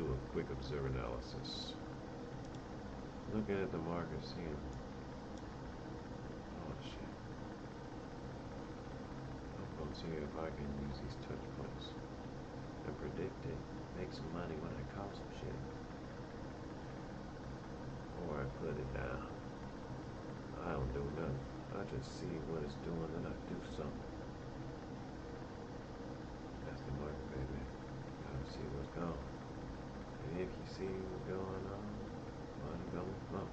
do a quick observe analysis. Looking at the markers here. Oh shit. I'm gonna see if I can use these touch points and predict it. Make some money when I call some shit. Or I put it down. I don't do nothing. I just see what it's doing and I do something. That's the market, baby. Gotta see what's going on. And if you see what's going on, money gonna flow.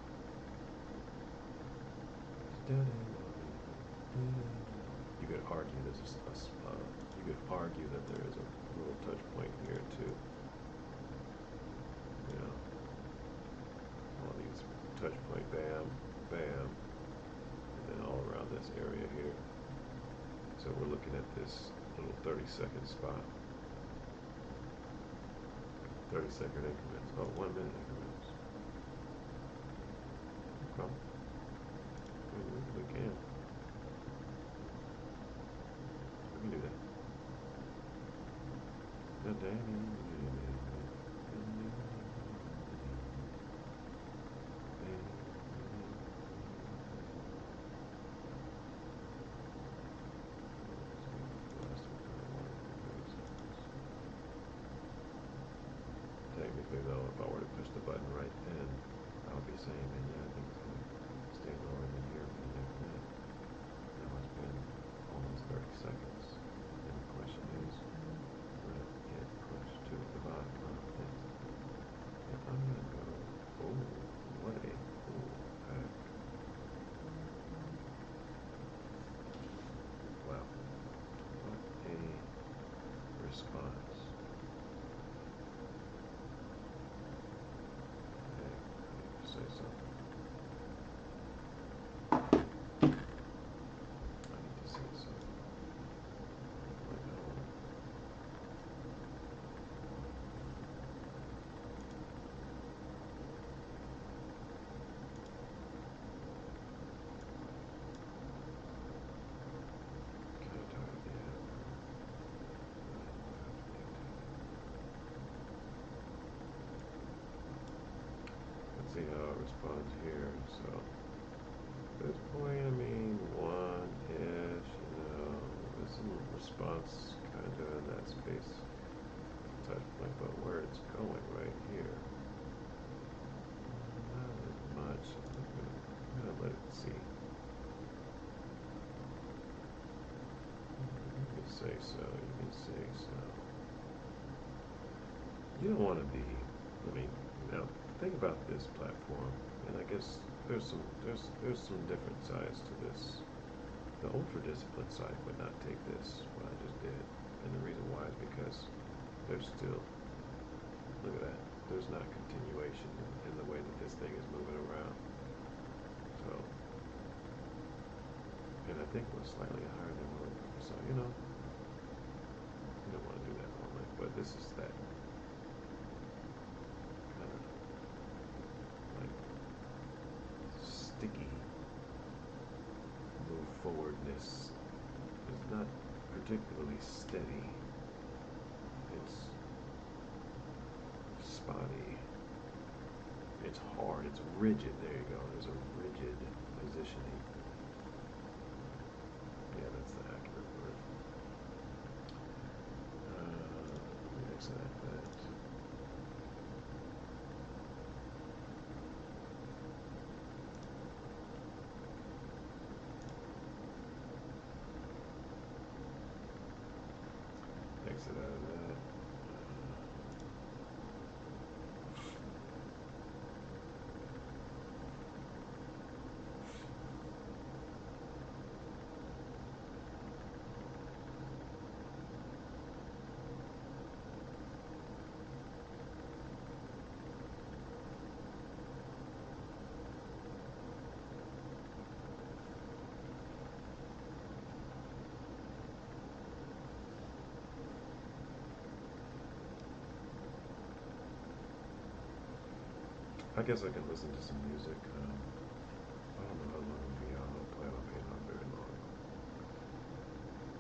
You could argue that there is a little touch point here too. You know, all these touch point, bam, bam, and then all around this area here. So we're looking at this little 30-second spot. 30-second increments, about 1 minute increments. Okay. We can. We can do that. Technically though, if I were to push the button right then, I would be saying, man, yeah, I think it's going to stay lower than here for the next minute. Now it's been almost 30 seconds. And the question is, will it push to the bottom? I don't think so. And I'm going to go, oh, what a cool pack. Wow. What a response. Say something. I need to say something. Like that one. Kind of tired of the app. Let's see how it responds here. So at this point, I mean, one-ish, you know, there's some response kind of in that space touch point, but where it's going right here, not as much. I'm gonna let it see. You can say so. You can say so. You don't want to be. I mean, now think about this platform, and I guess there's some different sides to this. The ultra disciplined side would not take this, what I just did, and the reason why is because there's still, look at that, there's not continuation in the way that this thing is moving around. So, and I think it was slightly higher than what, so you know, you don't want to do that normally, but this is that kind of like sticky move forwardness. It's not particularly steady. It's spotty. It's hard. It's rigid. There you go. There's a rigid positioning. Yeah, that's the accurate word. Exit that. Exit out of that. I guess I can listen to some music. I don't know how long it'll be on. I don't plan on being on very long.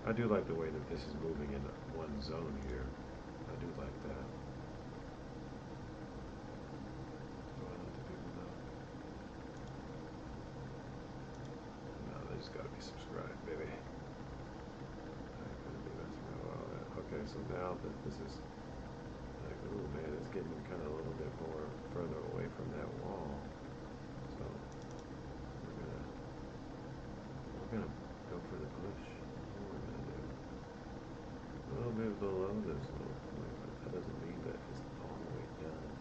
I do like the way that this is moving in one zone here. I do like that. so now that this is like, oh man, it's getting kind of a little bit more further away from that wall. So we're gonna go for the push. What we're gonna do a little bit below this little point, but that doesn't mean that it's all the way done.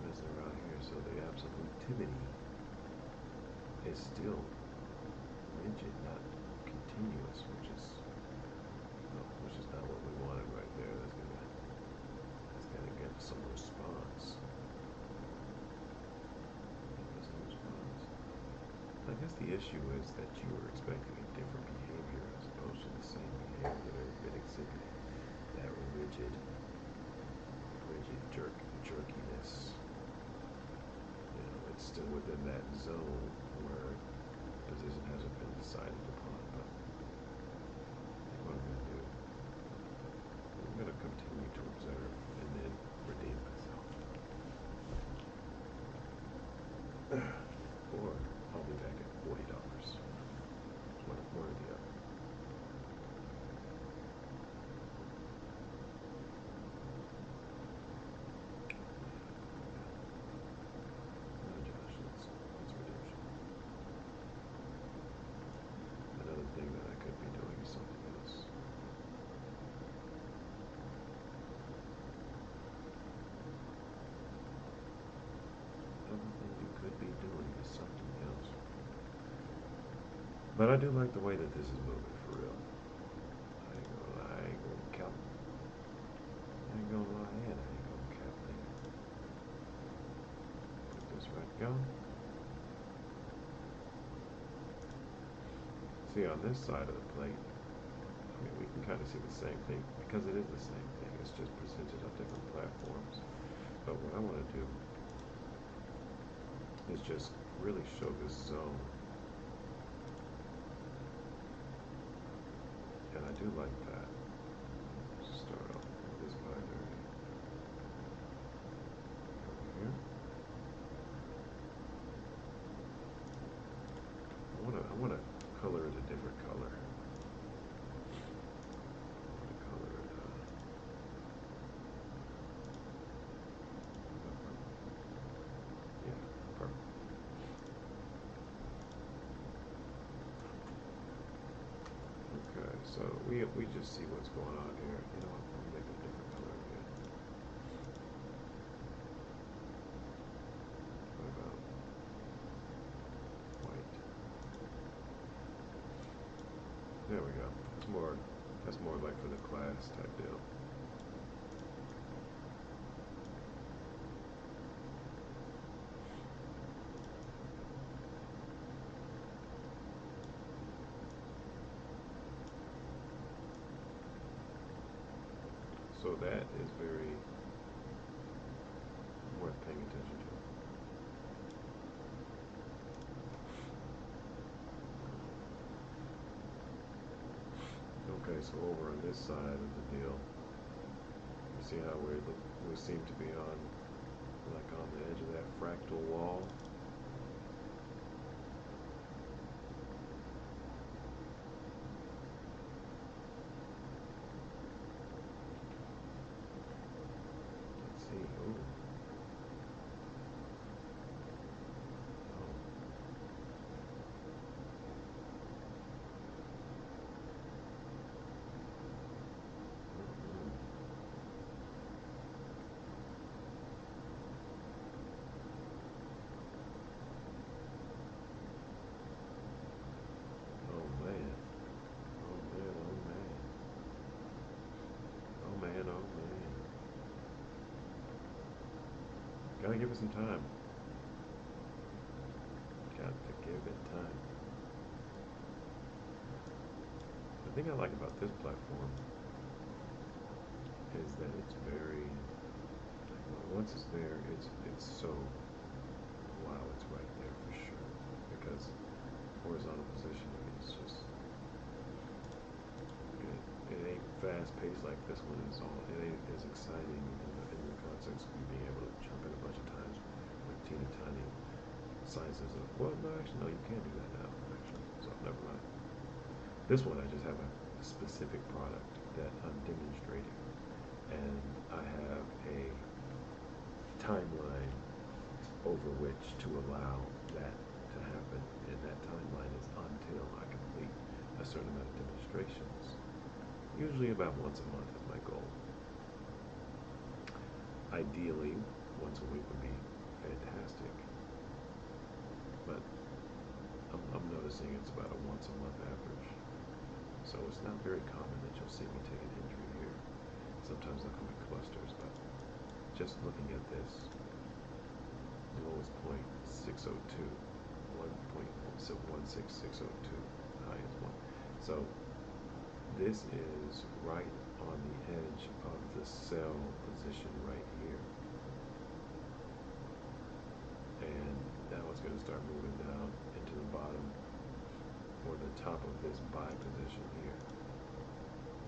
Messing around here, so the absolutivity is still rigid, not continuous, which is not what we wanted right there. That's gonna get some response. I guess the issue is that you were expecting a different behavior as opposed to the same behavior that we've been exhibiting. That rigid jerkiness. It's still within that zone where position hasn't been decided upon. But what I'm going to do, I'm going to continue to observe and then redeem myself. Or I'll be back at $40. One or the other. No, Josh, it's redemption. Another thing that I could be doing is something else. Another thing you could be doing is something else. But I do like the way that this is moving for real. I ain't gonna lie, I ain't gonna count. I ain't gonna lie, and I ain't gonna count later. Let this right go. See, on this side of the plate, I mean, we can kind of see the same thing because it is the same thing. It's just presented on different platforms. But what I want to do is just really show this zone. And I do like that. Let's start off with this binary over here. I want to color it a different color. I want to color it yeah, purple. Okay, so we just see what's going on here. You know what? I'll make it a different color again. What about white? There we go. That's more like for the class type deal. So that is very worth paying attention to. Okay, so over on this side of the deal, you see how we seem to be on the edge of that fractal wall. Let's see. Ooh. Gotta give it some time. Got to give it time. The thing I like about this platform is that it's very, once it's there, it's so, wow, it's right there for sure. Because horizontal positioning is just, it ain't fast paced like this one is. It ain't as exciting in the context of being able to jump in a bunch of times with teeny tiny sizes of, well, no, actually, no, you can do that now, actually, so never mind. This one, I just have a specific product that I'm demonstrating, and I have a timeline over which to allow that to happen, and that timeline is until I complete a certain amount of demonstrations. Usually about once a month is my goal. Ideally, once a week would be fantastic, but I'm noticing it's about a once a month average. So it's not very common that you'll see me take an entry here. Sometimes they'll come in clusters, but just looking at this, lowest point 602, 1.16602, highest one. So this is right on the edge of the sell position right here. And now it's going to start moving down into the bottom or the top of this buy position here.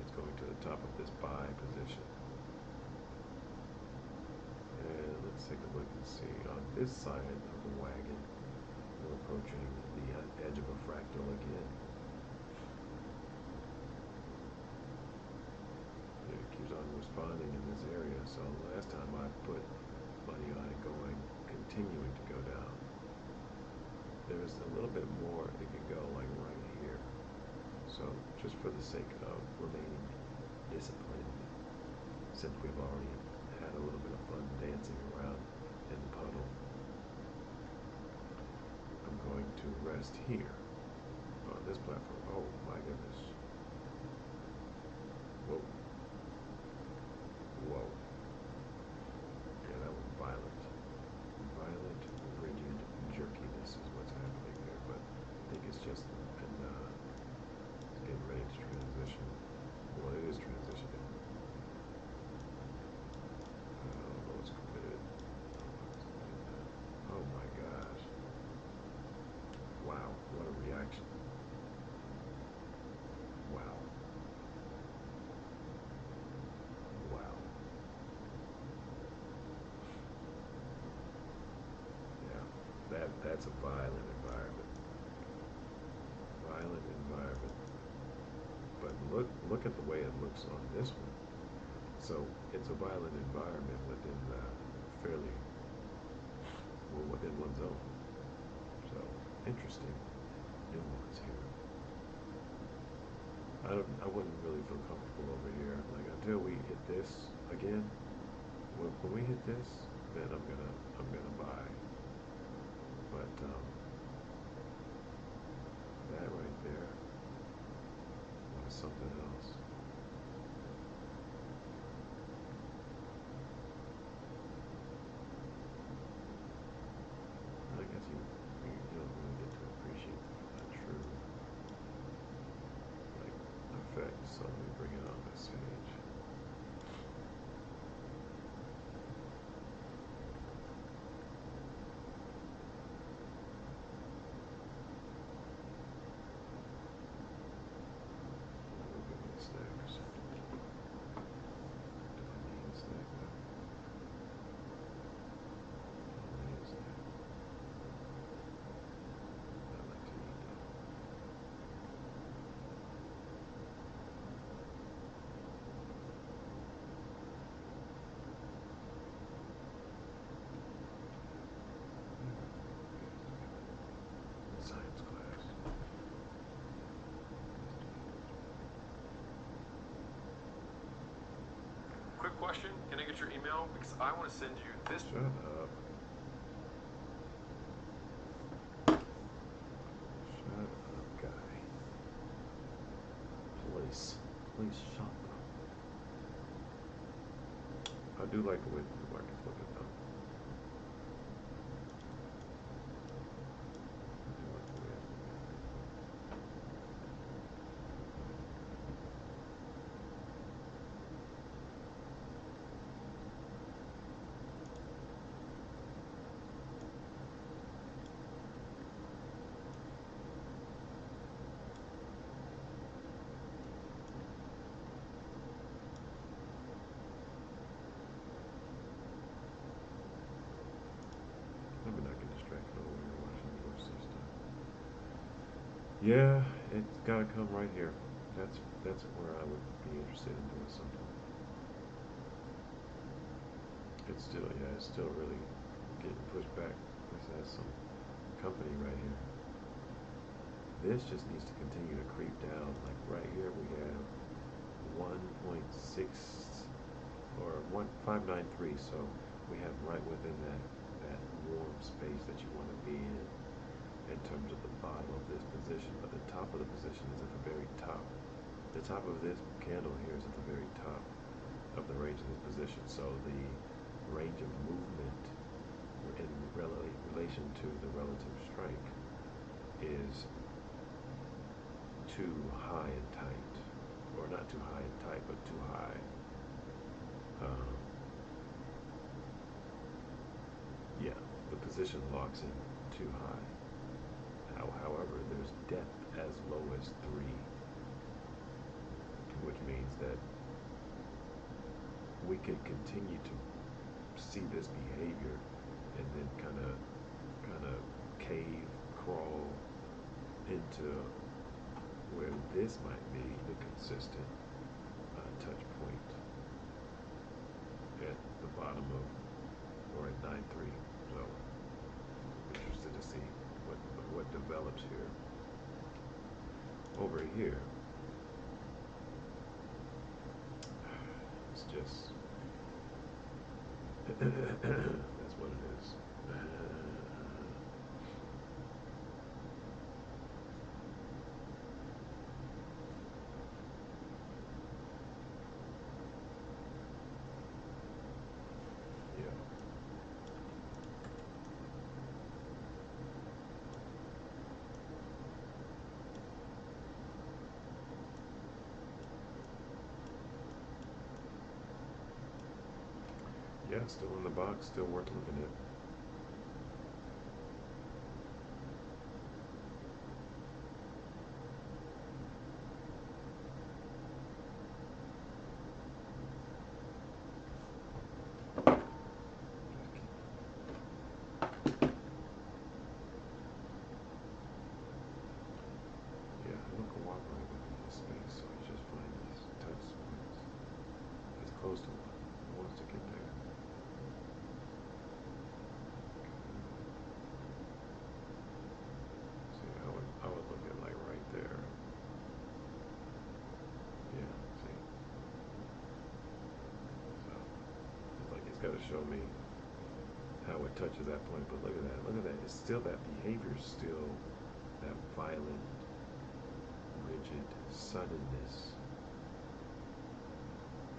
It's going to the top of this buy position. And let's take a look and see. On this side of the wagon, we're approaching the edge of a fractal again. It keeps on responding in this area. So last time I put money on it continuing to go down. There's a little bit more it could go, like right here. So just for the sake of remaining disciplined, since we've already had a little bit of fun dancing around in the puddle, I'm going to rest here on this platform. Oh my goodness. Whoa. Whoa. Yeah, that was violent. Violent, rigid jerkiness is what's happening there, but I think it's just getting ready to transition. Well, it is transitioning. I don't know what's committed. Oh my gosh. Wow, what a reaction. Wow. Wow. Yeah, that's a violent environment. Violent environment. But look at the way it looks on this one. So it's a violent environment within fairly well within one's own. So interesting nuance here. I wouldn't really feel comfortable over here. Like until we hit this again. When we hit this, then I'm gonna buy. But that right there was something else. I guess you don't really get to appreciate the true like effect. So let me bring it on this page. Science class. Quick question, can I get your email? Because I want to send you this. Shut up. Shut up, guy. Please shut up. I do like the way the market's looking though. Let me not get distracted over here watching the system. Yeah, it's gotta come right here. That's where I would be interested in doing something. It's still really getting pushed back. This has some company right here. This just needs to continue to creep down. Like right here, we have 1.6 or 1593. So we have right within that warm space that you want to be in terms of the bottom of this position. But the top of the position is at the very top. The top of this candle here is at the very top of the range of this position. So the range of movement in relation to the relative strike is too high and tight, or not too high and tight, but too high. Um, yeah, the position locks in too high. However, there's depth as low as 3, which means that we could continue to see this behavior and then kind of cave crawl into where this might be the consistent touch point at the bottom of, or at 9.3. So I'm interested to see what develops here. Over here, it's just that's what it is. Yeah. Yeah, still in the box, still worth looking at. Yeah, I don't cooperate with this space, so I just find these touch points. It's close to one. It wants to get there. See, I would look at like right there. Yeah, see. So it's like it's got to show me how it touches that point. But look at that. Look at that. It's still that behavior, still that violent, rigid suddenness.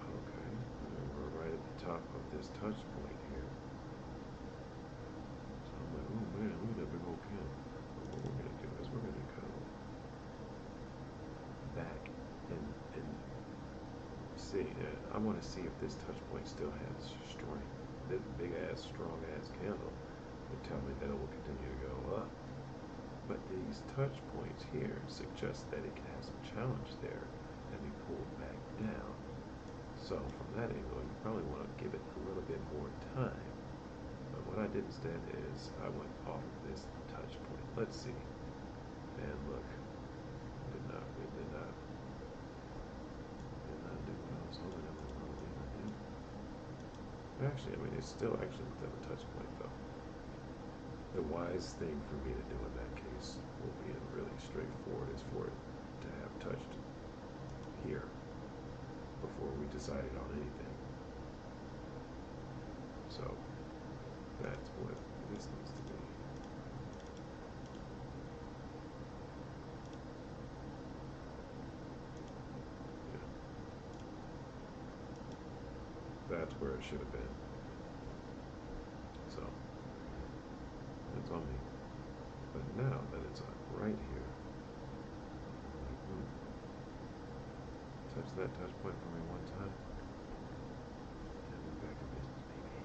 Okay, and we're right at the top of this touch point here. So I'm like, oh man, look at that big old candle. But what we're gonna do is we're gonna go back and see. I want to see if this touch point still has strength. This big ass, strong ass candle would tell me that it will continue to go up. But these touch points here suggest that it can have some challenge there and be pulled back down. So from that angle, you probably want to give it a little bit more time. But what I did instead is I went off of this touch point. Let's see. And look, it did not do what I was hoping it was probably going to do. Actually, I mean, it's still actually within the touch point though. The wise thing for me to do in that case will be really straightforward is for it to have touched here before we decided on anything. So that's what this needs to be. Yeah. That's where it should have been. So that's on me. But now that it's right here, touch that touch point for me one time, and we're back in business, baby.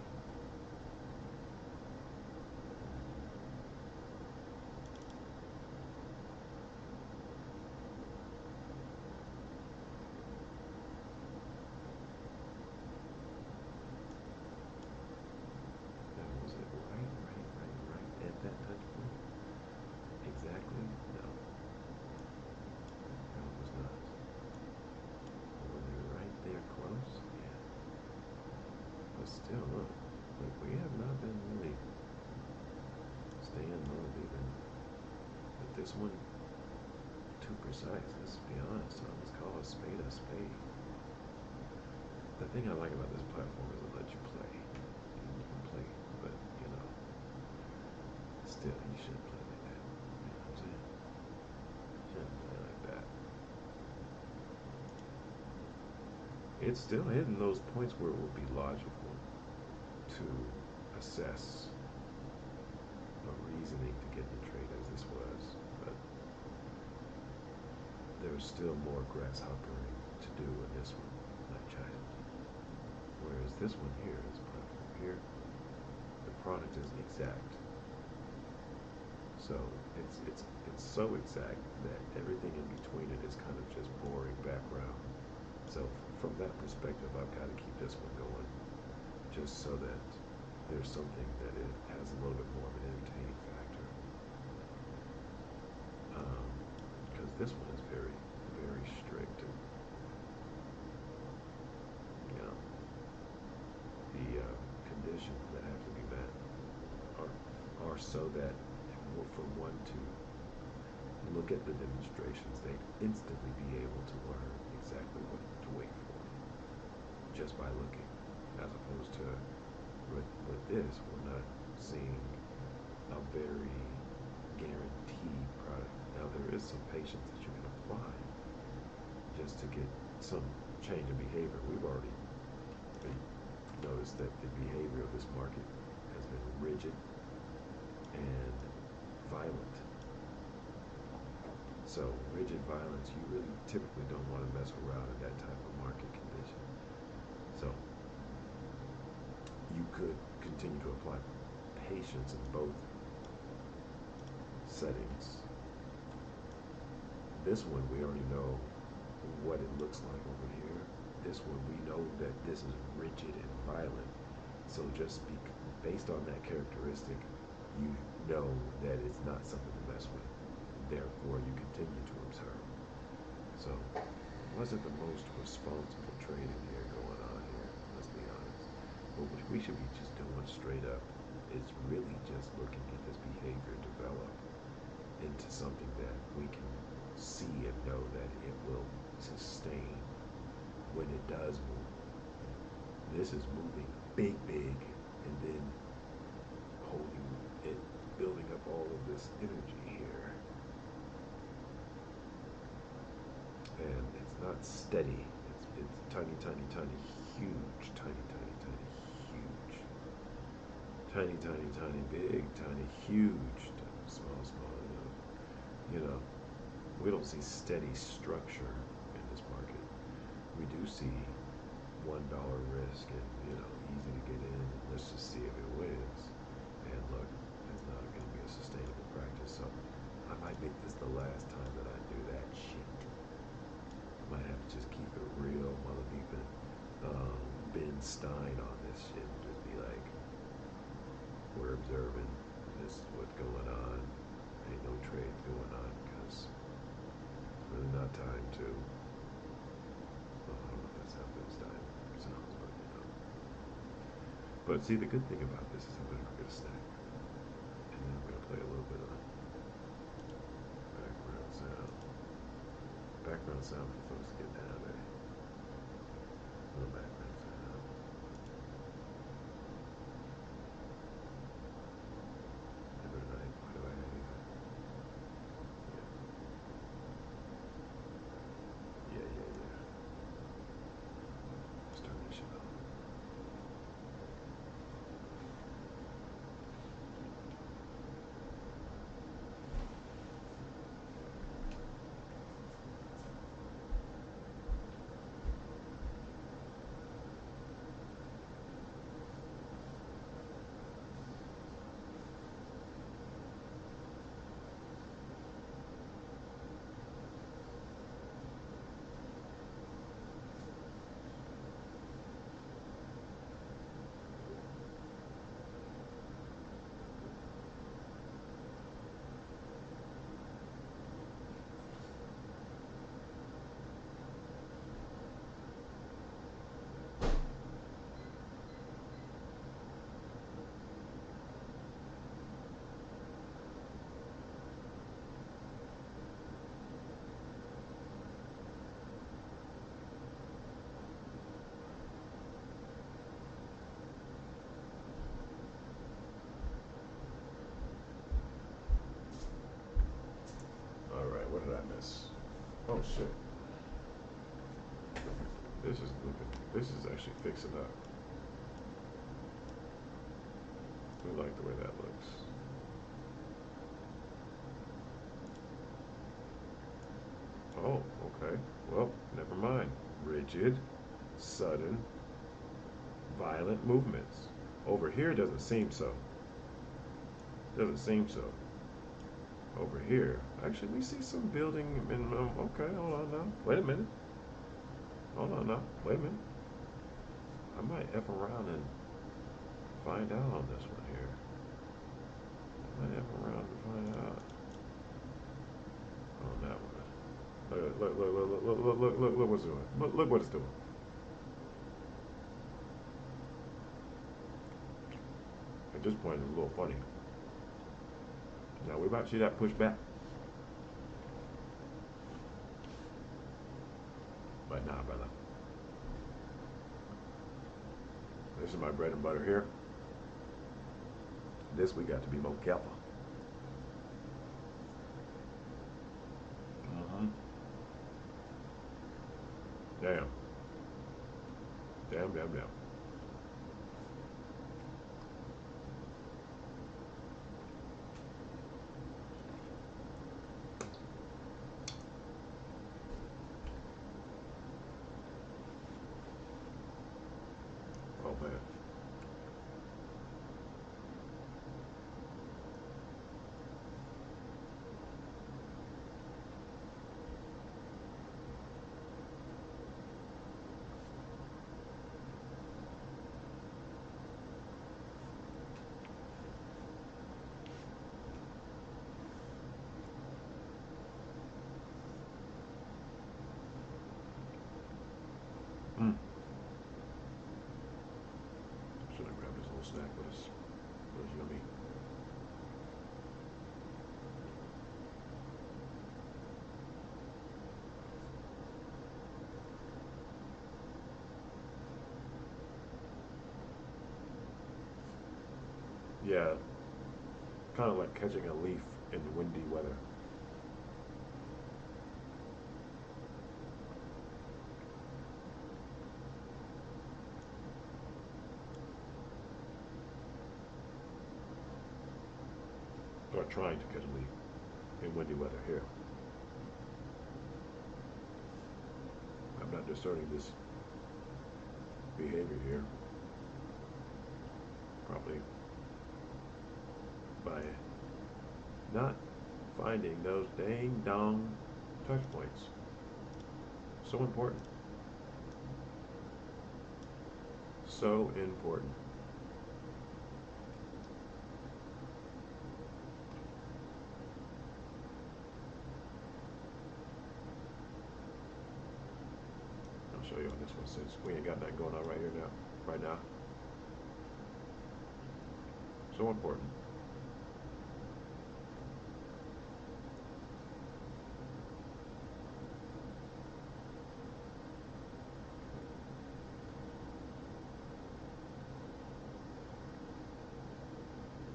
Now, was it right at that touch point? Exactly? No. No, it was not. still look. Like we have not been really staying low even. But this one, too precise. Let's be honest. Let's call a spade a spade. The thing I like about this platform is it lets you play. You can play, but you know, still you shouldn't play like that. You know what I'm saying? You shouldn't play like that. It's still hitting those points where it would be logical to assess a reasoning to get the trade as this was, but there's still more grasshoppering to do in this one, like China. Whereas this one here, this platform here, the product is exact. So it's so exact that everything in between it is kind of just boring background. So from that perspective, I've got to keep this one going, just so that there's something that it has a little bit more of an entertaining factor. Because this one is very, very strict, and you know, the conditions that have to be met are so that for one to look at the demonstrations, they'd instantly be able to learn exactly what to wait for just by looking, as opposed to with this, we're not seeing a very guaranteed product. Now there is some patience that you can apply just to get some change in behavior. We've already noticed that the behavior of this market has been rigid and violent. So rigid violence, you really typically don't want to mess around in that type of market condition. So you could continue to apply patience in both settings. This one, we already know what it looks like over here. This one, we know that this is rigid and violent. So just based on that characteristic, you know that it's not something to mess with. Therefore, you continue to observe. So, wasn't the most responsible trading here going on here, let's be honest. What we should be just doing straight up is really just looking at this behavior develop into something that we can see and know that it will sustain when it does move. This is moving big, and then holding it, building up all of this energy here. And it's not steady. It's tiny, huge, huge. Tiny, big, tiny, huge, small, you know. We don't see steady structure in this market. We do see $1 risk and, you know, easy to get in. Let's just see if it wins. And look, it's not going to be a sustainable practice. So I might make this the last time that I do that shit. Might have to just keep it real, mother beeping, Ben Stein on this shit. Just be like, we're observing. This is what's going on. Ain't no trades going on because really not time to. Well, I don't know if that's how Ben Stein sounds, but you know. But see, the good thing about this is I'm going to get a snack, and then I'm going to play a little bit of background sound. Background sound for folks to get down there. A little background sound. Every night, by the way. Yeah. Just turn this shit on. Oh shit. This is looking. This is actually fixing up. We like the way that looks. Oh, okay. Well, never mind. Rigid, sudden, violent movements. Over here doesn't seem so. Doesn't seem so. Over here, actually, we see some building. Okay, hold on now. Wait a minute. Hold on now. Wait a minute. I might F around and find out on this one here. I might F around and find out on that one. Look what's doing. Look what it's doing. At this point, it's a little funny. Now we about to see that push back. But nah, brother. This is my bread and butter here. This we got to be more careful. Mm-hmm. Damn. Damn. Oh man. Mm. Should I grab this little snack with us? It was yummy. Yeah, kind of like catching a leaf in windy weather. Or trying to catch a leaf in windy weather here. I'm not discerning this behavior here. Probably by not finding those dang dong touch points. So important. So important. I'll show you on this one since we ain't got nothing going on right here now. Right now. So important.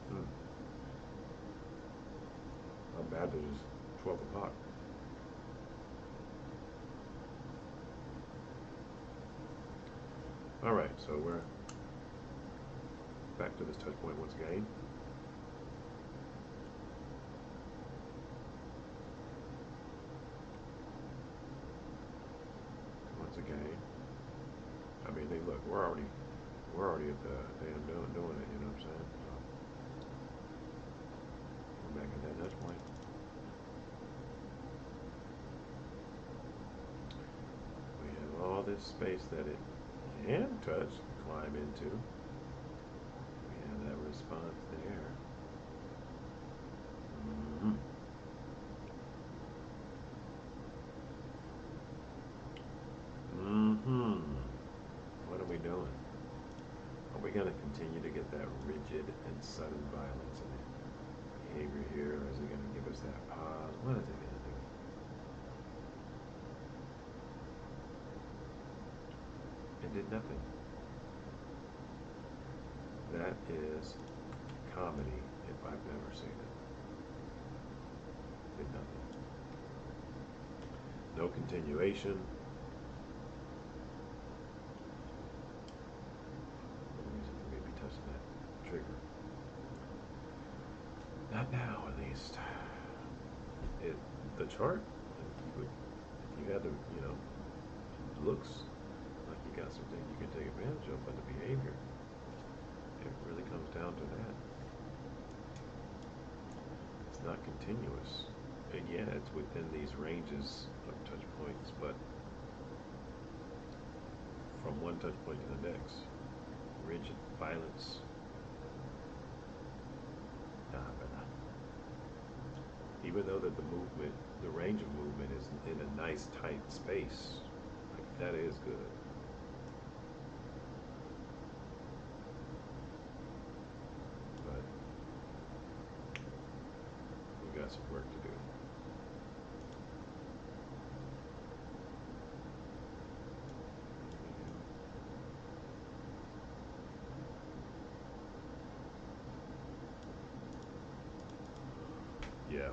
Hmm. How bad it is 12 o'clock. Alright, so we're back to this touch point once again. Once again. I mean, they look, we're already at the damn doing it, you know what I'm saying? So we're back at that touch point. We have all this space that it can touch, climb into. We have that response there. Mm-hmm. Mm-hmm. What are we doing? Are we going to continue to get that rigid and sudden violence in behavior here? Or is it going to give us that pause? What is it going to do? It did nothing. That is comedy if I've never seen it. Did nothing. No continuation. No reason for me to be touching that trigger. Not now, at least. It the chart. If you had to, looks like you got something you can take advantage of, but the behavior, it really comes down to that. It's not continuous. And yeah, it's within these ranges of touch points, but from one touch point to the next, rigid violence. Nah, but even though that the movement, the range of movement is in a nice tight space, like that is good. But we got some work to do. Yeah.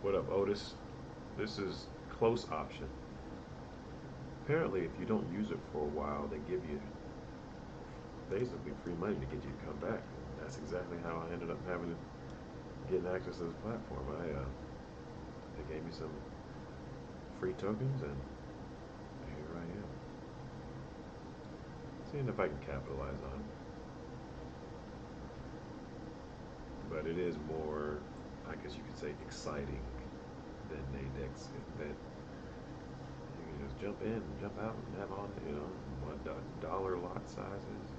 What up, Otis? This is close option. Apparently, if you don't use it for a while, they give you basically free money to get you to come back. That's exactly how I ended up having to getting access to this platform. They gave me some free tokens, and here I am, seeing if I can capitalize on it. But it is more, I guess you could say, exciting than Nadex. That you can just jump in and jump out and have all, $1 lot sizes.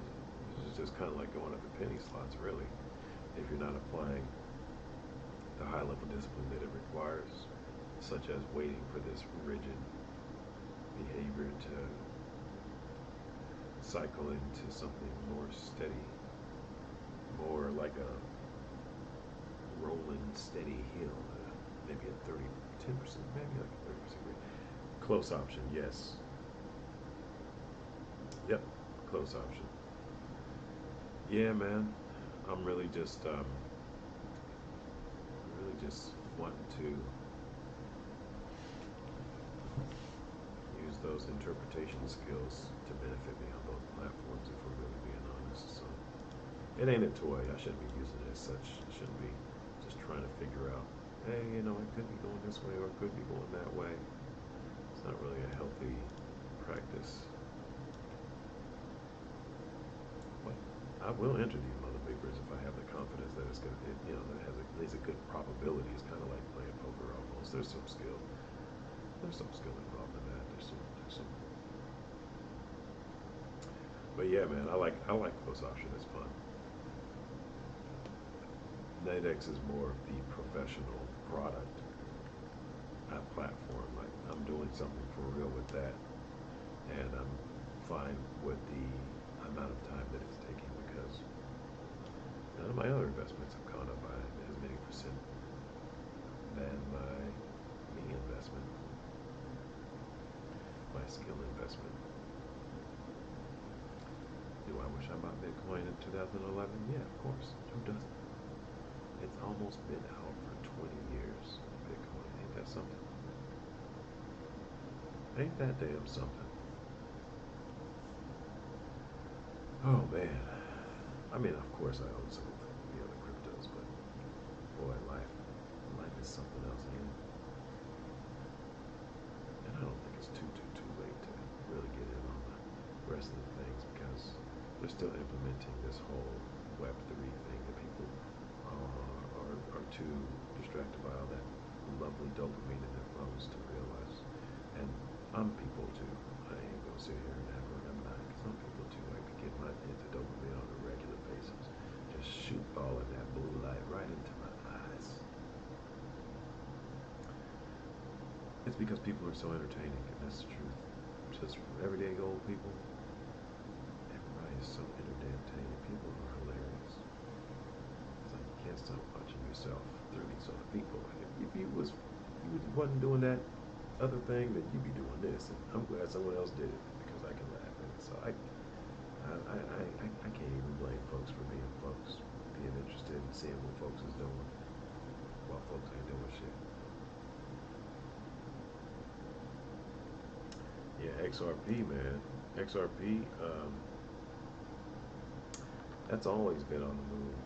It's just kind of like going up the penny slots, really, if you're not applying the high level discipline that it requires, such as waiting for this rigid behavior to cycle into something more steady, more like a rolling steady hill, maybe a 10%, maybe like a 30% rate. Close option, yes. Yep, close option. Yeah, man. I'm really just wanting to use those interpretation skills to benefit me on both platforms, if we're really being honest. So it ain't a toy. I shouldn't be using it as such. I shouldn't be just trying to figure out, hey, it could be going this way or it could be going that way. It's not really a healthy practice. But I will enter these mother beepers if I have the confidence that it's gonna, that has at least a good probability. It's kind of like playing poker almost. There's some skill. There's some skill involved in that. There's some. But yeah, man, I like close option. It's fun. Nadex is more of the professional product platform. Like I'm doing something for real with that, and I'm fine with the amount of time that it's taking because none of my other investments have gone up by as many percent than my me investment, my skill investment. Do I wish I bought Bitcoin in 2011? Yeah, of course. Who doesn't? It's almost been out for 20 years. Bitcoin. Ain't that something? Ain't that damn something? Oh man. I mean, of course I own some of the other cryptos, but boy, life is something else, ain't it? And I don't think it's too late to really get in on the rest of the things because they're still implementing this whole Web3 thing that people are too distracted by all that lovely dopamine in their phones to realize. And I'm people too. I ain't gonna sit here and act like I'm not, because I'm people too. I can get my hits of dopamine on a regular basis. Just shoot all of that blue light right into my eyes. It's because people are so entertaining, and that's the truth. Just everyday old people, everybody is so entertaining. People are hilarious. It's like you can't stop watching yourself through these other people. Like if you wasn't doing that other thing, then you'd be doing this. And I'm glad someone else did it because I can laugh at it. So I can't even blame folks for being folks. being interested in seeing what folks is doing while folks ain't doing shit. Yeah, XRP, man. XRP, that's always been on the move.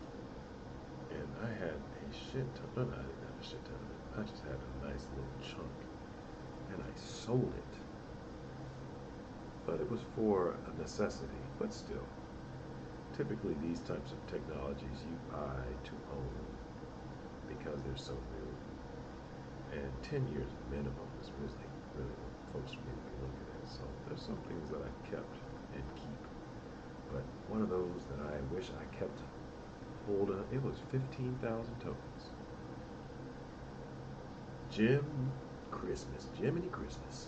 And I had a shit ton, no, I didn't have a shit ton of it. I just had a nice little chunk. And I sold it. But it was for a necessity, but still. Typically these types of technologies you buy to own because they're so new. And 10 years minimum is really, really what folks need to be looking at. So there's some things that I kept and keep. But one of those that I wish I kept hold of, it was 15,000 tokens. Jiminy Christmas.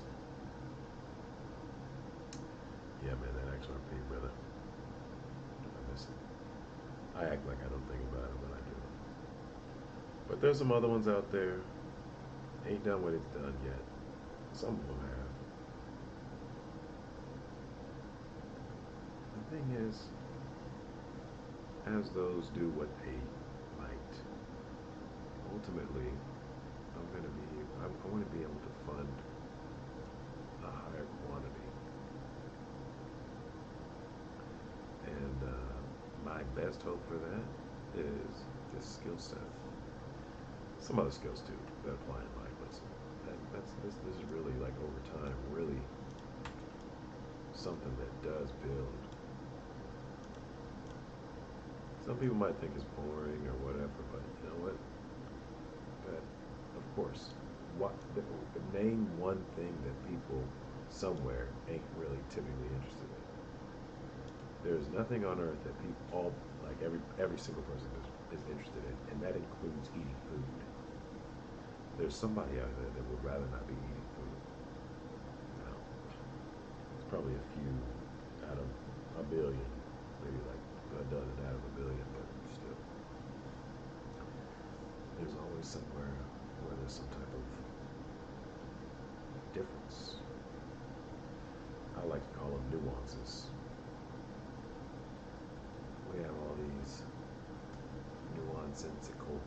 Yeah, man, that XRP, brother. I miss it. I act like I don't think about it, but I do. But there's some other ones out there. Ain't done what it's done yet. Some of them have. The thing is, as those do what they might, ultimately, I want to be able to fund a higher quantity. And my best hope for that is this skill set. Some other skills too that apply in life, but this is really, like, over time, really something that does build. Some people might think it's boring or whatever, but you know what? But of course, name one thing that people somewhere ain't really typically interested in. There's nothing on earth that every single person is interested in, and that includes eating food. There's somebody out there that would rather not be eating food. Now, it's probably a few out of a billion, maybe like a dozen out of a billion, but still. There's always somewhere where there's some type of difference. I like to call them nuances. We have all these nuansical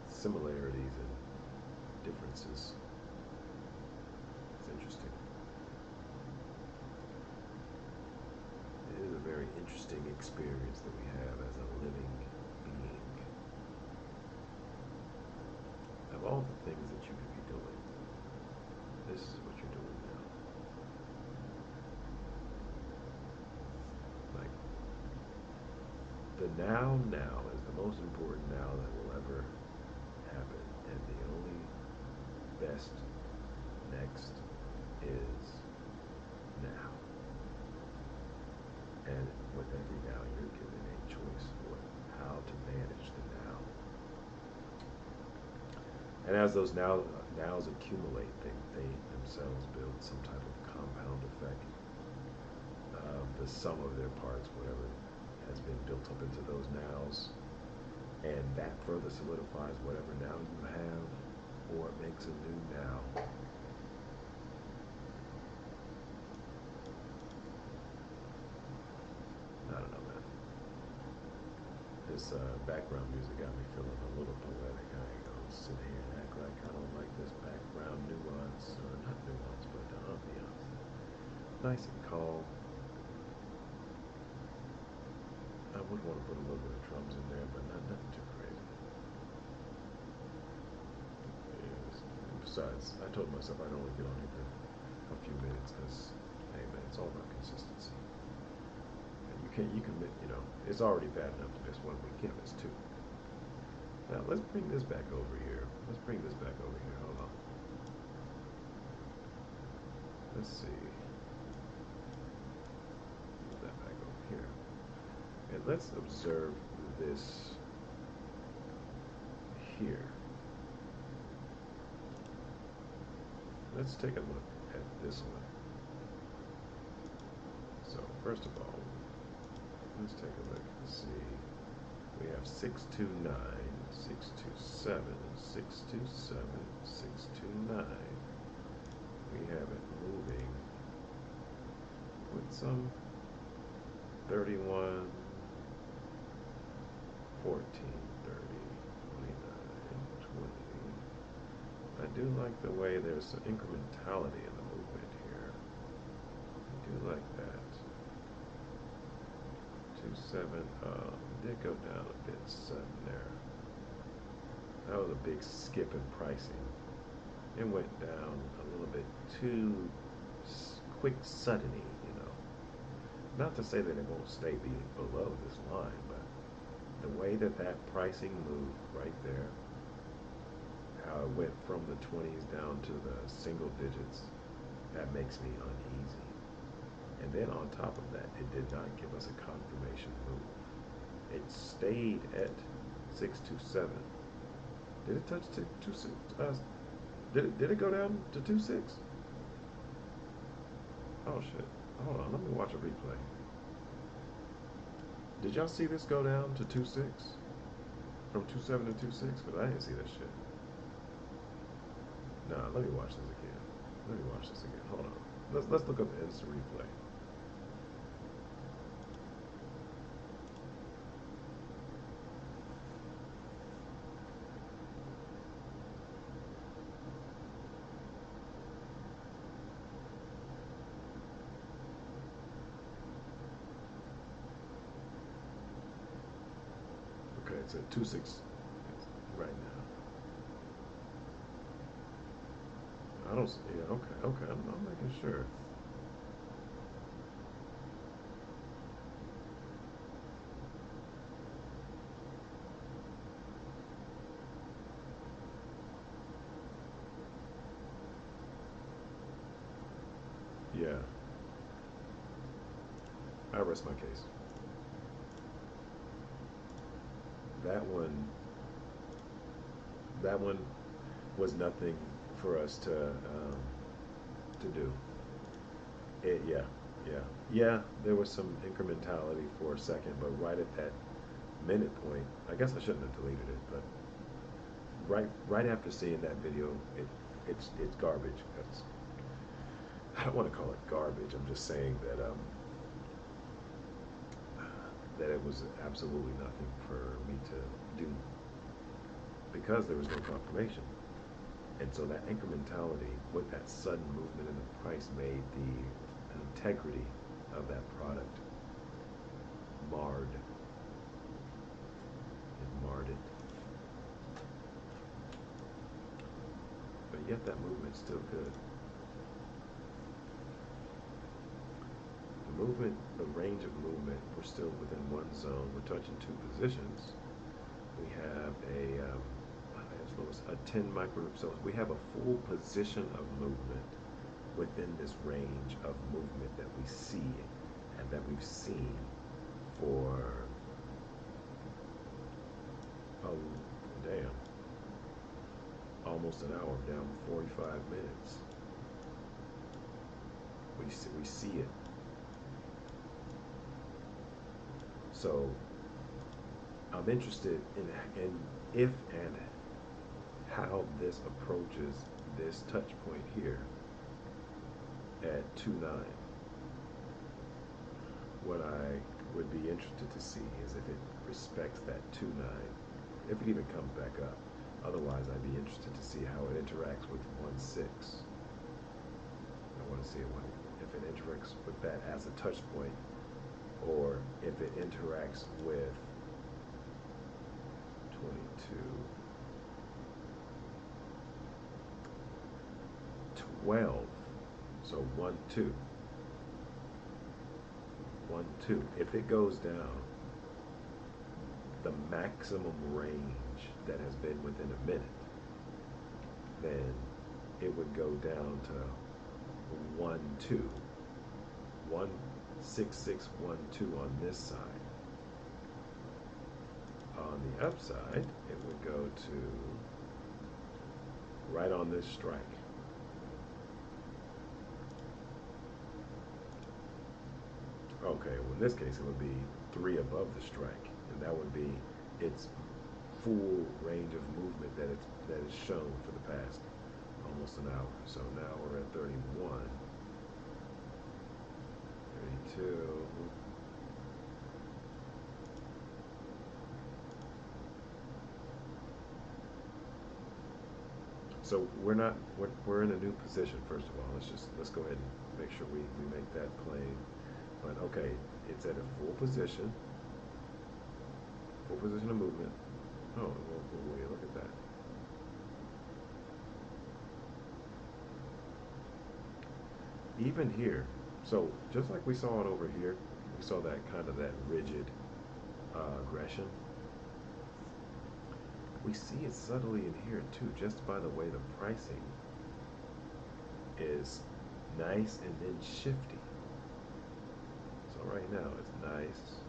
similarities and differences. It's interesting. It is a very interesting experience that we have as a living being. Of all the things that you could be doing, this is what you're doing now. Like, the now is the most important now that will ever happen, and the only best next is now. And with every now, you're given a choice of how to manage the now. And as those nows accumulate, they themselves build some type of compound effect of the sum of their parts, whatever has been built up into those nows, and that further solidifies whatever now you have, or it makes a new now. I don't know, man. This background music got me feeling a little poetic. I ain't gonna sit here and act like I don't like this background nuance, or not nuance, but the ambiance. Nice and calm. I would want to put a little bit of drums in there, but nothing too crazy. Besides, I told myself I'd only get on here for a few minutes because, hey man, it's all about consistency. And you can, it's already bad enough to miss one week. You can't miss two. Now let's bring this back over here. Hold on. Let's see. Move that back over here. And let's observe this here. Let's take a look at this one. So first of all, let's take a look and see. We have 629, 627, 627, 629. We have it moving with some 31, 14, 30, 29, 20. I do like the way there's some incrementality in the movement here. I do like that. 2.7, did go down a bit sudden there. That was a big skip in pricing. It went down a little bit too quick, suddeny, you know. Not to say that it won't stay below this line, but the way that that pricing moved right there, how it went from the 20s down to the single digits, that makes me uneasy. And then on top of that, it did not give us a confirmation move. It stayed at 627. Did it touch 26? Did it go down to 26? Oh shit. Hold on, let me watch a replay. Did y'all see this go down to 26? From 27 to 26? But I didn't see that shit. Nah, let me watch this again. Let me watch this again. Hold on. Let's look up the instant replay. Okay, it's at 2.6 right now. I don't see. Yeah, okay. I'm making sure. Yeah, I rest my case. That one, that one was nothing for us to do. Yeah. There was some incrementality for a second, but right at that minute point, I guess I shouldn't have deleted it, but right after seeing that video, it's garbage. I don't want to call it garbage. I'm just saying that that it was absolutely nothing for me to do because there was no confirmation. And so that incrementality with that sudden movement in the price made the integrity of that product marred. It marred it. But yet that movement's still good. The movement, the range of movement, we're still within one zone. We're touching two positions. We have a 10 micro, so we have a full position of movement within this range of movement that we see and that we've seen for almost an hour, down 45 minutes. We see it. So I'm interested in if and how this approaches this touch point here at 2.9. What I would be interested to see is if it respects that 2.9, if it even comes back up. Otherwise, I'd be interested to see how it interacts with 1.6. I want to see if it interacts with that as a touch point, or if it interacts with 22, 12. So 1, 2. 1, 2. If it goes down the maximum range that has been within a minute, then it would go down to 1, 2. 1, 6, 6, 1, 2 on this side. On the upside, it would go to right on this strike. Okay, well in this case it would be 3 above the strike, and that would be its full range of movement that is shown for the past almost an hour. So now we're at 31, 32. So we're in a new position. First of all, let's go ahead and make sure we make that plain. But okay, it's at a full position of movement. Oh, well, wait, look at that. Even here, so just like we saw it over here, we saw that kind of that rigid aggression. We see it subtly in here too, just by the way the pricing is nice and then shifty. So right now it's nice.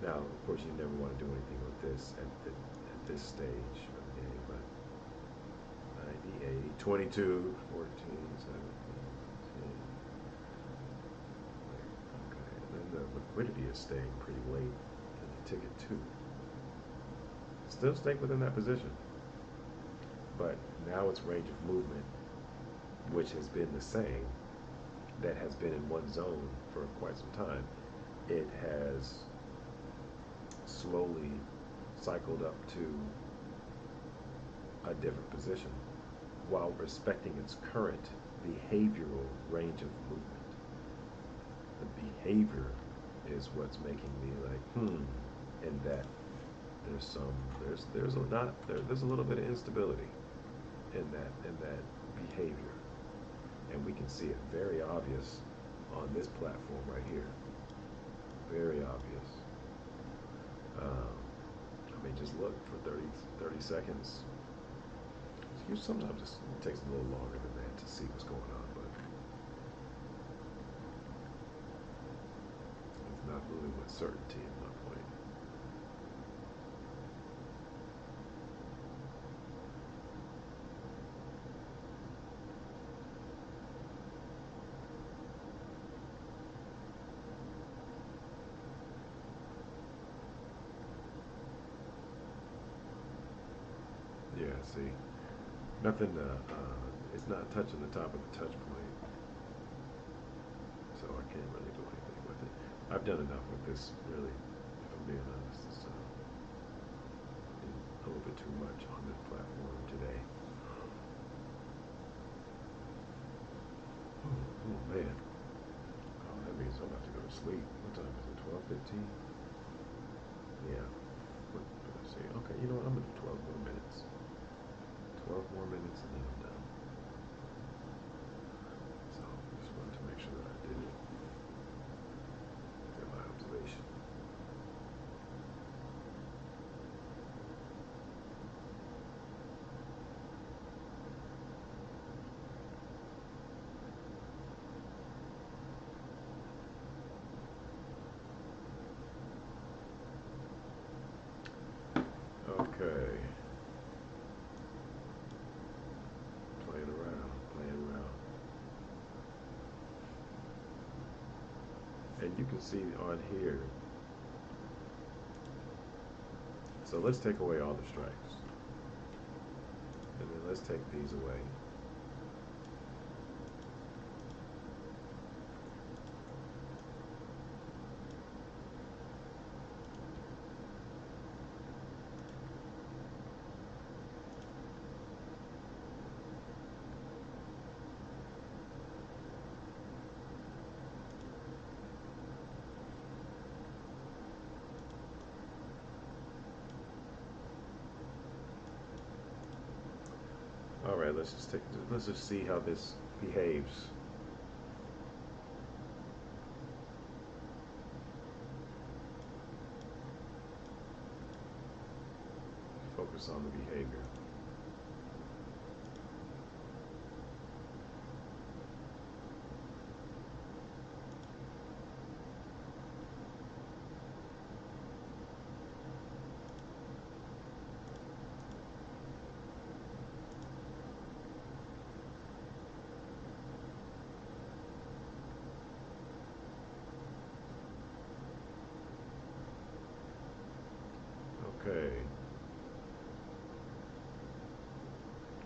Now, of course, you never want to do anything with this at this stage of the game, but I.D.E.A 22, 14, 17. Okay, and then the liquidity is staying pretty late in the ticket too. Still staying within that position, but now its range of movement, which has been the same, that has been in one zone for quite some time, it has slowly cycled up to a different position while respecting its current behavioral range of movement. The behavior is what's making me like, and that there's a little bit of instability in that behavior, and we can see it very obvious on this platform right here. Very obvious. I mean, just look for 30 seconds. Sometimes it takes a little longer than that to see what's going on, but it's not moving with certainty at my point. Yeah, see, nothing. It's not touching the top of the touch point, so I can't really do anything with it. I've done enough with this, really, if I'm being honest. It's a little bit too much on this platform today. Oh man. Oh, that means I'm about to go to sleep. What time is it? 12:15. Yeah. Let's see. Okay, you know what? I'm gonna do 12 more minutes. 12 more minutes and then I'm done. So just wanted to make sure that I did it. Did my observation. Okay. Playing around, playing around. And you can see on here. So let's take away all the strikes. And then let's take these away. All right, let's just see how this behaves. Focus on the behavior. Okay.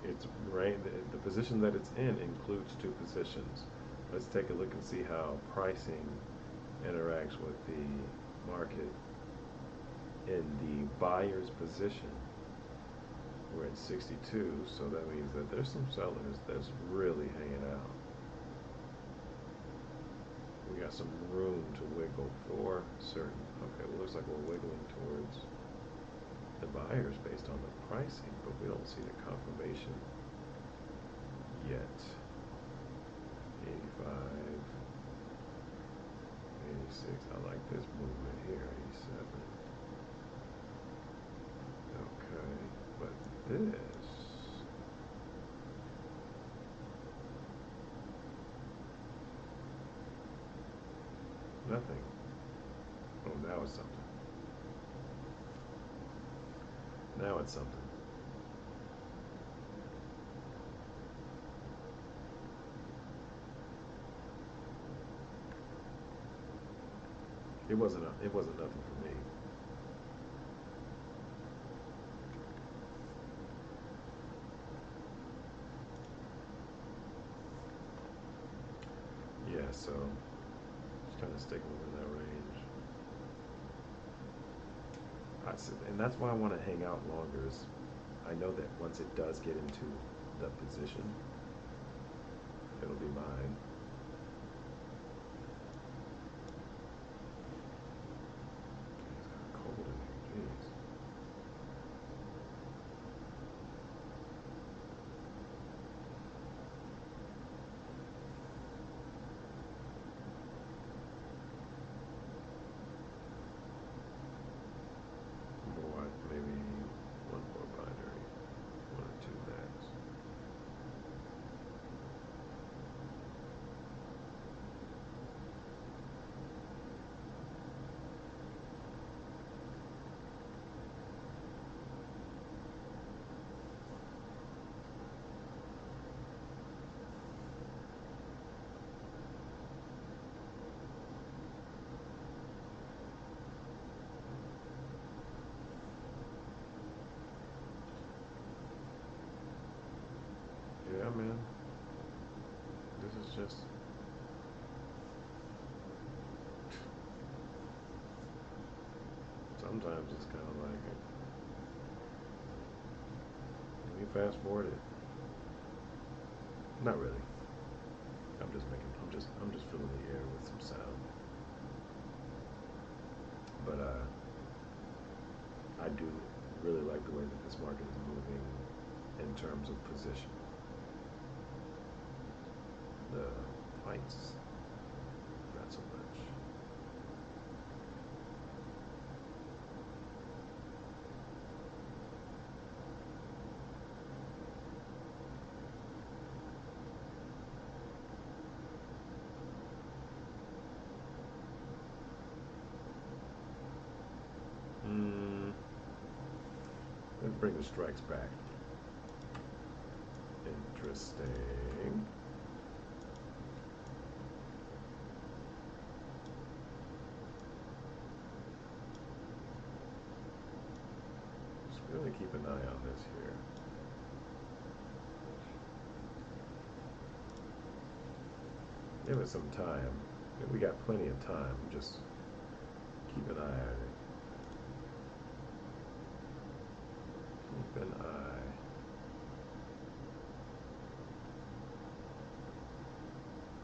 It's right. The position that it's in includes two positions. Let's take a look and see how pricing interacts with the market in the buyer's position. We're at 62, so that means that there's some sellers that's really hanging out. We got some room to wiggle for certain. Okay, well, looks like we're wiggling towards the buyers based on the pricing, but we don't see the confirmation yet. 85, 86. I like this movement here. 87. Okay, but this, nothing. Oh, now it's something. Now it's something. It wasn't nothing for me. Yeah, so just kind of sticking within that range. And that's why I want to hang out longer. Is I know that once it does get into the position, it'll be mine. It's kind of cold in here, jeez. More, maybe one more binary, one or two max. Yeah, man. This is just. Sometimes it's kind of like, let me fast forward it. Not really. I'm just filling the air with some sound. But I do really like the way that this market is moving in terms of position. The fights, not so much. Let's bring the strikes back. Interesting. Just really keep an eye on this here. Give it some time. We got plenty of time. Just keep an eye on it. Keep an eye.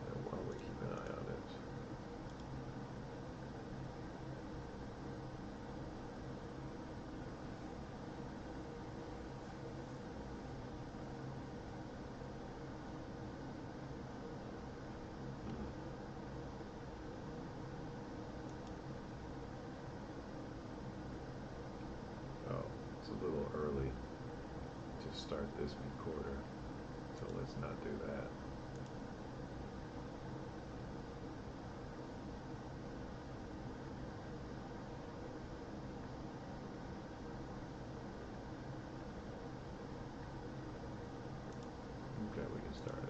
And while we keep an eye on it, oh, it's a little early to start this quarter, so let's not do that. Okay, we can start it.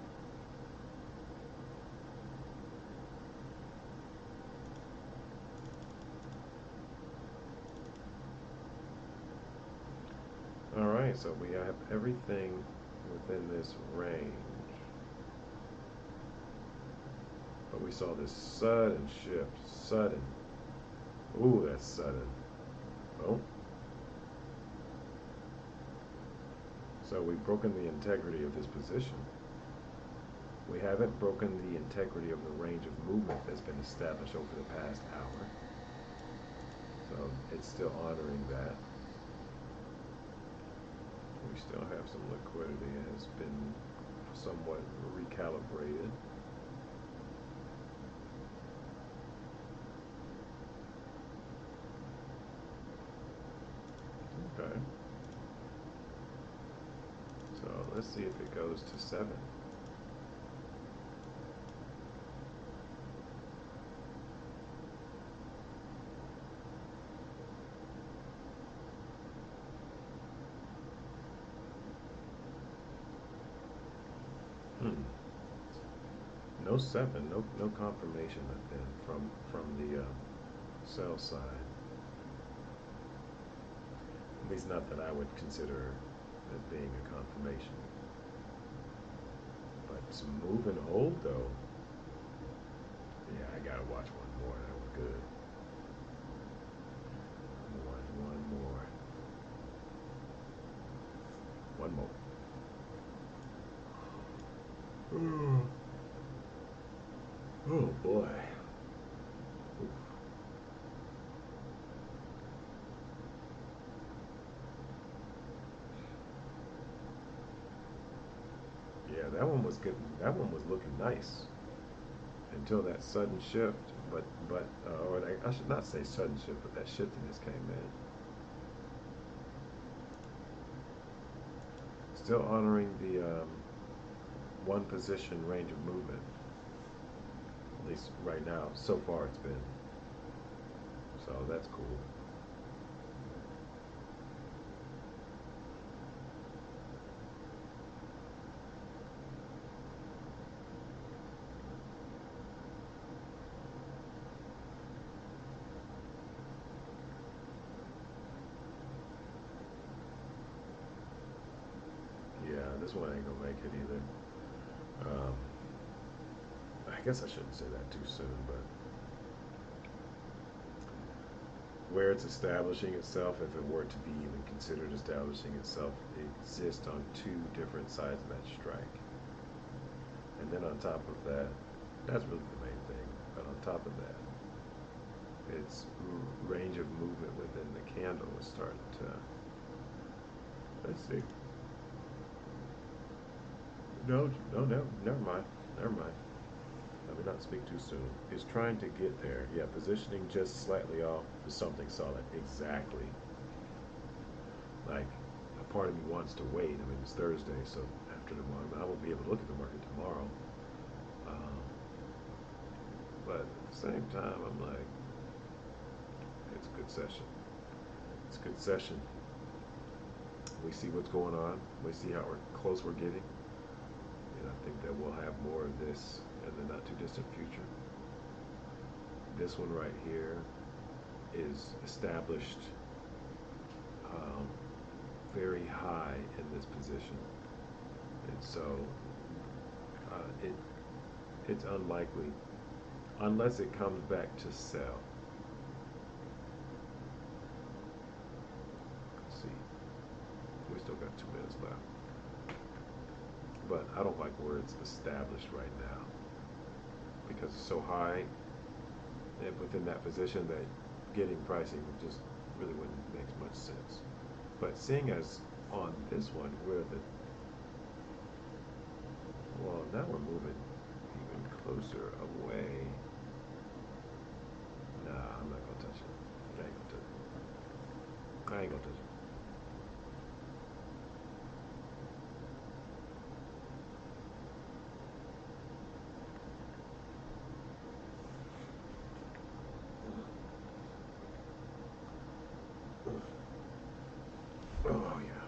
Alright, so we have everything within this range. But we saw this sudden shift. Sudden. Ooh, that's sudden. Oh. So we've broken the integrity of this position. We haven't broken the integrity of the range of movement that's been established over the past hour. So it's still honoring that. We still have some liquidity. It has been somewhat recalibrated. Okay. So let's see if it goes to 7. No 7, no confirmation then from the sell side. At least not that I would consider as being a confirmation. But some move and hold though. Yeah, I gotta watch one more. That was good. One more. One more. Oh boy. Oof. Yeah, that one was good. That one was looking nice until that sudden shift. Or I should not say sudden shift, but that shiftiness came in. Still honoring the one position range of movement. At least right now, so far it's been. So that's cool. Yeah, this one ain't gonna make it either. I guess I shouldn't say that too soon, but where it's establishing itself, if it were to be even considered establishing itself, it exists on 2 different sides of that strike. And then on top of that, that's really the main thing, but on top of that, its range of movement within the candle is starting to, let's see. No, never mind. Never mind. Let me not speak too soon. Is trying to get there. Yeah, positioning just slightly off for something solid. Exactly. Like, a part of me wants to wait. I mean, it's Thursday, so after tomorrow, I won't be able to look at the market tomorrow. But at the same time, I'm like, it's a good session. It's a good session. We see what's going on. We see how close we're getting. And I think that we'll have more of this in the not too distant future. This one right here is established very high in this position, and so it's unlikely unless it comes back to sell. Let's see, we still got 2 minutes left, but I don't like where it's established right now because it's so high within that position that getting pricing just really wouldn't make much sense. But seeing as on this one where well, now we're moving even closer away. Nah, I'm not gonna touch it. I ain't gonna touch it. I ain't gonna touch it. Oh yeah.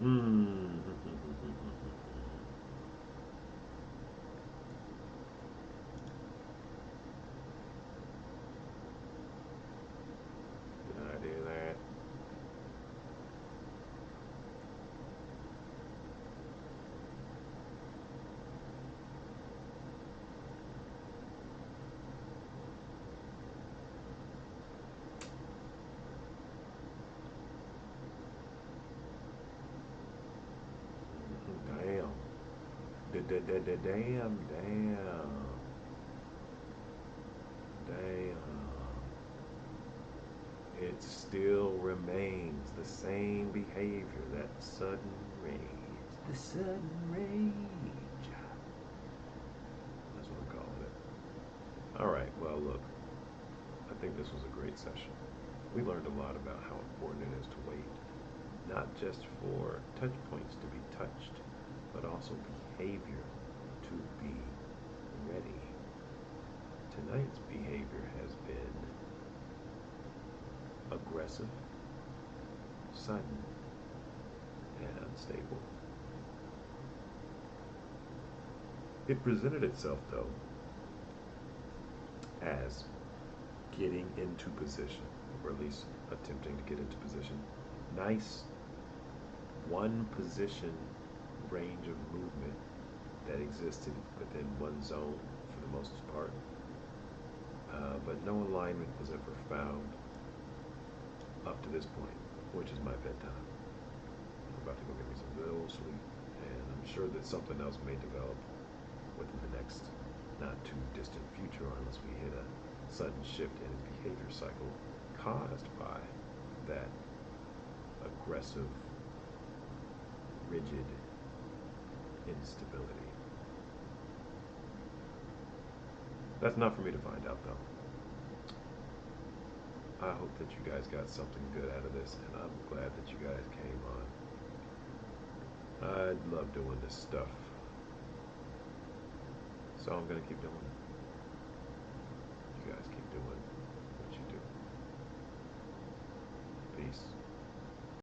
Mm. Did I do that? Damn, damn. It still remains the same behavior, that sudden rage. The sudden rage. That's what I'm calling it. Alright, well, look, I think this was a great session. We learned a lot about how important it is to wait, not just for touch points to be touched, but also behavior to be ready. Tonight's behavior has been aggressive, sudden, and unstable. It presented itself, though, as getting into position, or at least attempting to get into position. Nice one position range of movement that existed within one zone for the most part, but no alignment was ever found up to this point, which is my bedtime. I'm about to go get me some good old sleep, and I'm sure that something else may develop within the next not too distant future unless we hit a sudden shift in his behavior cycle caused by that aggressive, rigid instability. That's not for me to find out, though. I hope that you guys got something good out of this, and I'm glad that you guys came on. I love doing this stuff, so I'm going to keep doing it.